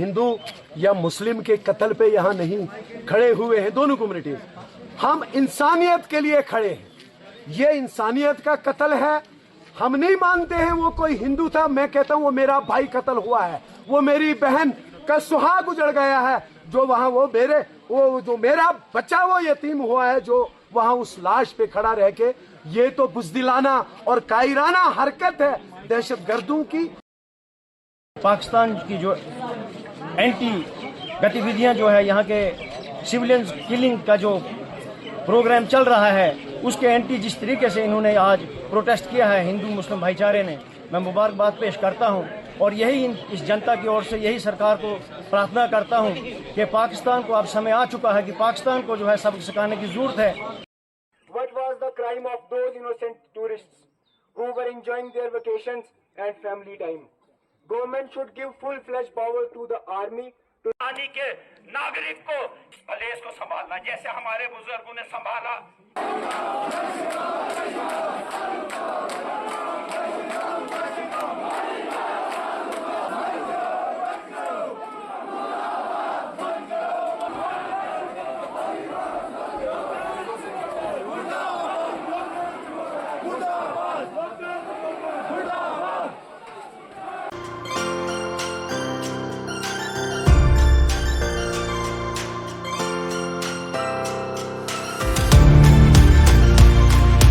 हिंदू या मुस्लिम के कत्ल पे यहाँ नहीं खड़े हुए हैं, दोनों कम्युनिटीज। हम इंसानियत के लिए खड़े हैं। ये इंसानियत का कत्ल है। हम नहीं मानते हैं वो कोई हिंदू था। मैं कहता हूं वो मेरा भाई कत्ल हुआ है, वो मेरी बहन का सुहाग उजड़ गया है, जो वहां वो जो मेरा बच्चा वो यतीम हुआ है, जो वहां उस लाश पे खड़ा रह के। ये तो बुज़दिलाना और कायराना हरकत है दहशतगर्दों की। पाकिस्तान की जो एंटी गतिविधियां जो है, यहाँ के सिविलियंस किलिंग का जो प्रोग्राम चल रहा है, उसके एंटी जिस तरीके से इन्होंने आज प्रोटेस्ट किया है हिंदू मुस्लिम भाईचारे ने, मैं मुबारकबाद पेश करता हूं। और यही इस जनता की ओर से यही सरकार को प्रार्थना करता हूं कि पाकिस्तान को अब समय आ चुका है कि पाकिस्तान को जो है सबक सिखाने की जरूरत है। What was the crime of those innocent tourists who were enjoying their vacations and family time? Government should give full-fledged power to the army to पानी के नागरिक को इस प्रदेश को संभालना जैसे हमारे बुजुर्गों ने संभाला।